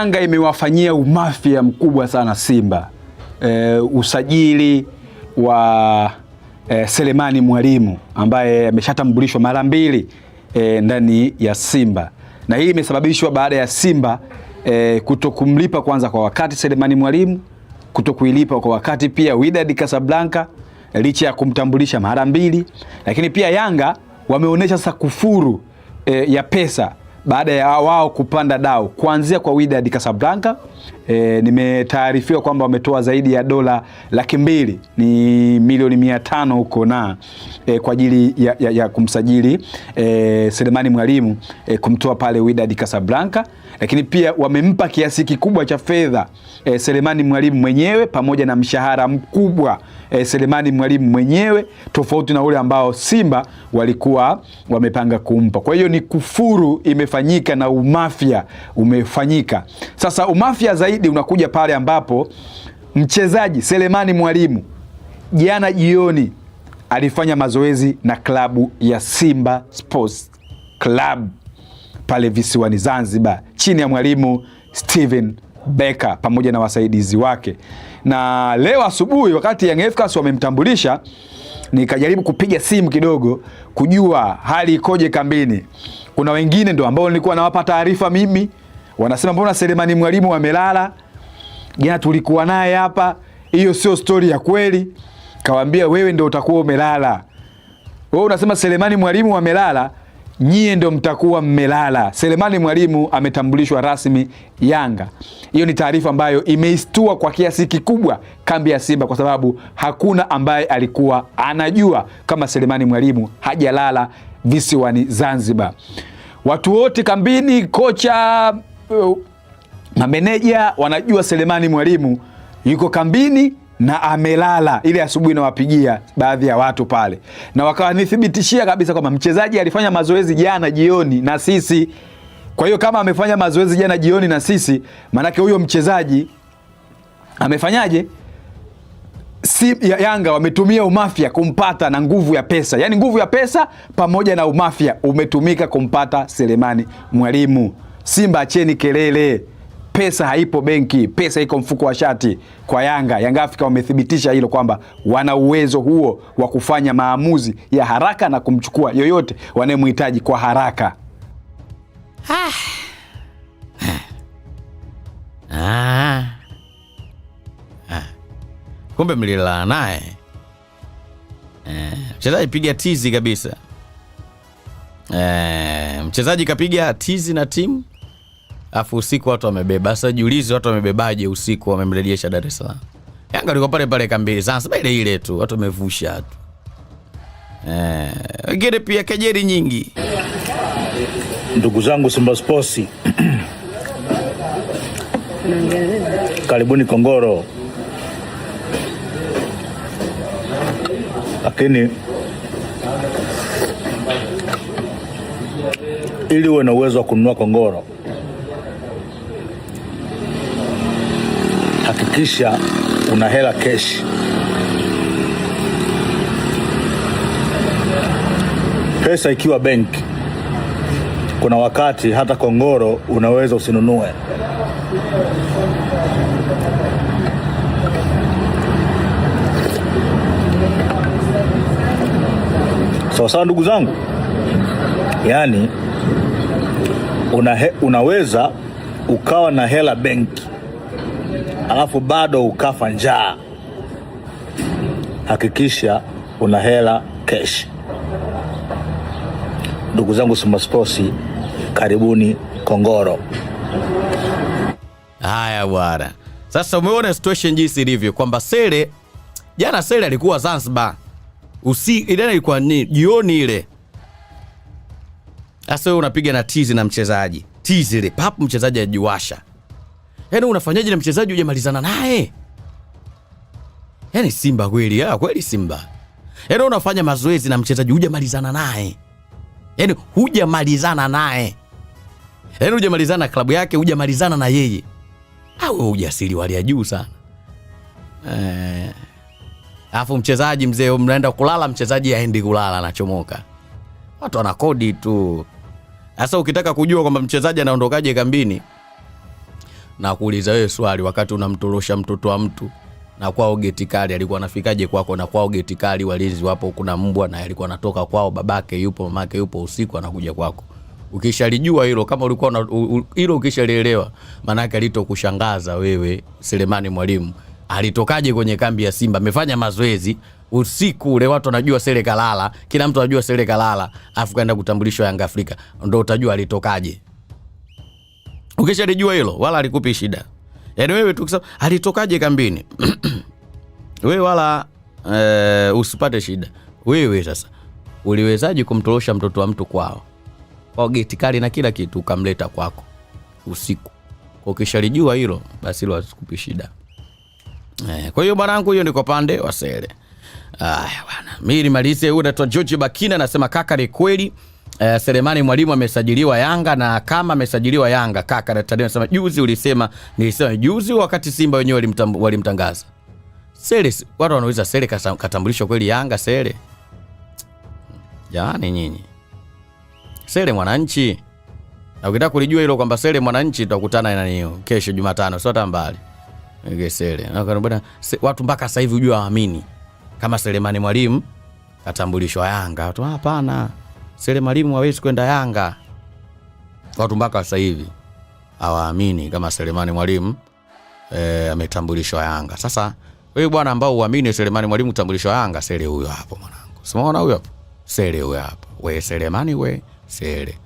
Yanga imewafanyia umafia mkubwa sana Simba. Usajili wa Selemani Mwalimu ambaye ameshatambulishwa mara 2 ndani ya Simba, na hii imesababishwa baada ya Simba kutokumlipa kwanza kwa wakati Selemani Mwalimu, kutokuilipa kwa wakati pia Wydad Casablanca licha ya kumtambulisha mara 2, lakini pia Yanga wameonyesha sasa kufuru ya pesa baada ya wao kupanda dau kuanzia kwa Wydad Casablanca. Nimetaarifiwa kwamba wametoa zaidi ya dola 200,000, ni milioni 500 huko na kwa ajili ya kumsajili Selemani Mwalimu, kumtoa pale Wydad Casablanca, lakini pia wamempa kiasi kikubwa cha fedha Selemani Mwalimu mwenyewe pamoja na mshahara mkubwa Selemani Mwalimu mwenyewe, tofauti na ule ambao Simba walikuwa wamepanga kumpa. Kwa hiyo ni kufuru imefanyika na umafia umefanyika. Sasa umafia zaidi unakuja pale ambapo mchezaji Selemani Mwalimu jana jioni alifanya mazoezi na klabu ya Simba Sports Club pale visiwani Zanzibar chini ya mwalimu Steven Becker pamoja na wasaidizi wake. Na leo asubuhi wakati Young Africans wamemtambulisha, nikajaribu kupiga simu kidogo kujua hali ikoje kambini. Kuna wengine ndo ambao nilikuwa nawapa taarifa mimi, wanasema mbona Selemani Mwalimu amelala? Jana tulikuwa naye hapa, hiyo sio story ya kweli. Kawaambia wewe ndio utakuwa umelala. Wewe unasema Selemani Mwalimu amelala, nyie ndio mtakuwa mmelala. Selemani Mwalimu ametambulishwa rasmi Yanga. Hiyo ni taarifa ambayo imeistua kwa kiasi kikubwa kambi ya Simba, kwa sababu hakuna ambaye alikuwa anajua kama Selemani Mwalimu hajalala visiwani Zanzibar. Watu wote kambini, kocha, mameneja wanajua Selemani Mwalimu yuko kambini na amelala. Ile asubuhi nawapigia baadhi ya watu pale, na wakanithibitishia kabisa kwamba mchezaji alifanya mazoezi jana jioni na sisi. Kwa hiyo kama amefanya mazoezi jana jioni na sisi, manake huyo mchezaji amefanyaje? Yanga wametumia umafia kumpata na nguvu ya pesa. Yaani nguvu ya pesa pamoja na umafia umetumika kumpata Selemani Mwalimu. Simba acheni kelele. Pesa haipo benki, pesa iko mfuko wa shati kwa Yanga. Yanga Afrika wamethibitisha hilo kwamba wana uwezo huo wa kufanya maamuzi ya haraka na kumchukua yoyote wanayemhitaji kwa haraka. Kumbe mlilala naye. Mchezaji piga tizi kabisa. Mchezaji kapiga tizi na timu, afu usiku watu wamebeba. Sasa jiulize watu wamebebaje usiku wamemrejesha Dar es Salaam. Yanga walikuwa pale pale kambini sasa ile tu, watu wamevusha tu. Wengine pia kejeli nyingi. Ndugu zangu Simba Sports, karibuni Kongoro. Lakini ili uwe na uwezo wa kununua Kongoro, hakikisha una hela cash. Pesa ikiwa benki, kuna wakati hata Kongoro unaweza usinunue. Sawa ndugu zangu, yani unaweza ukawa na hela benki alafu bado ukafa njaa. Hakikisha una hela cash. Ndugu zangu Simba Sports, karibuni Kongoro. Haya bwana. Sasa umeona situation jinsi ilivyo kwamba jana Sele alikuwa Zanzibar. Ile ilikuwa ni jioni ile. Sasa wewe unapiga na tizi na mchezaji. Tizi ile papo mchezaji ajiwasha. Yaani unafanyaje na mchezaji hujamalizana naye? Yaani Simba kweli, kweli Simba. Yaani unafanya mazoezi na mchezaji hujamalizana naye. Yaani hujamalizana naye. Yaani hujamalizana na klabu yake, hujamalizana na yeye. Au ujasiri wali ya juu sana. Alafu mchezaji mzee mnaenda kulala, mchezaji aendi kulala anachomoka. Watu wana kodi tu. Sasa ukitaka kujua kwamba mchezaji anaondokaje kambini, na kuuliza wewe swali, wakati unamtorosha mtoto wa mtu na kwao geti kali, alikuwa anafikaje kwako? Na kwao geti kali walinzi wapo, kuna mbwa, na alikuwa anatoka kwao, babake yupo, mamake yupo, usiku anakuja kwako. Ukishalijua hilo, kama ulikuwa hilo ukishalielewa, maana yake alitokushangaza wewe Selemani Mwalimu alitokaje kwenye kambi ya Simba. Amefanya mazoezi usiku ule, watu wanajua Sele kalala, kila mtu anajua Sele kalala, afu kaenda kutambulishwa Yanga Afrika, ndio utajua alitokaje. Ukishalijua hilo, wala alikupi shida. Yaani wewe tu kusema alitokaje kambini wewe wala usipate shida. Wewe sasa uliwezaje kumtorosha mtoto wa mtu kwao kwa geti kali na kila kitu ukamleta kwako usiku? Ukishalijua hilo, basi hilo asikupi shida. Kwa hiyo bwanangu, hiyo ni kwa pande wa Sele. Aya bwana, mimi nimalize. Huyu anaitwa George Bakina anasema kaka, ni kweli Selemani Mwalimu amesajiliwa Yanga, na kama amesajiliwa Yanga kaka, na Tadeo anasema juzi nilisema juzi wakati Simba wenyewe walimtangaza Sele. Watu wanauliza Sele katambulishwa kweli Yanga Sele? Jamani nyinyi, Sele mwananchi. Na ukitaka kulijua hilo kwamba Sele mwananchi, tutakutana na hiyo kesho Jumatano, sio tambali. Sele. Na bwana, watu mpaka sasa hivi unajua waamini kama Selemani Mwalimu katambulishwa Yanga. Watu hapana, Sele Mwalimu hawezi kwenda Yanga. Watu mpaka sasa hivi hawaamini kama Selemani Mwalimu ametambulishwa Yanga. Sasa wewe bwana ambao uamini Selemani Mwalimu tambulishwa Yanga, Sele huyo hapo mwanangu. Umeona huyo hapo? Sele huyo hapo. Wewe Selemani, wewe Sele.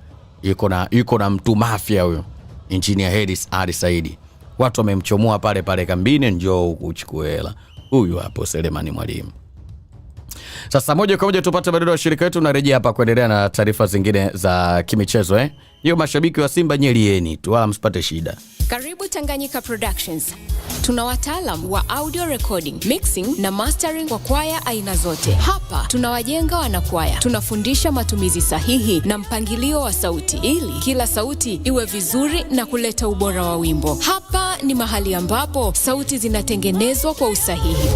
Yuko na mtu mafia huyo. Engineer Heris Ali Saidi. Watu wamemchomoa pale kambini, njoo uchukue hela. Huyu hapo Selemani Mwalimu. Sasa moja kwa moja tupate barua ya shirika yetu, na rejea hapa kuendelea na taarifa zingine za kimichezo Hiyo mashabiki wa Simba nyelieni tu, wala msipate shida. Karibu Tanganyika Productions. Tuna wataalam wa audio recording, mixing na mastering kwa kwaya aina zote. Hapa tunawajenga wanakwaya. Tunafundisha matumizi sahihi na mpangilio wa sauti ili kila sauti iwe vizuri na kuleta ubora wa wimbo. Hapa ni mahali ambapo sauti zinatengenezwa kwa usahihi.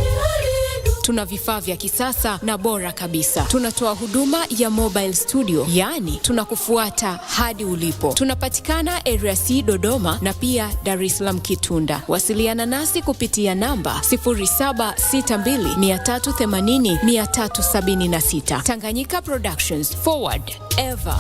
Tuna vifaa vya kisasa na bora kabisa. Tunatoa huduma ya mobile studio, yani tunakufuata hadi ulipo. Tunapatikana Area C Dodoma na pia Dar es Salaam Kitunda. Wasiliana nasi kupitia namba 0762380376. Tanganyika Productions, forward ever.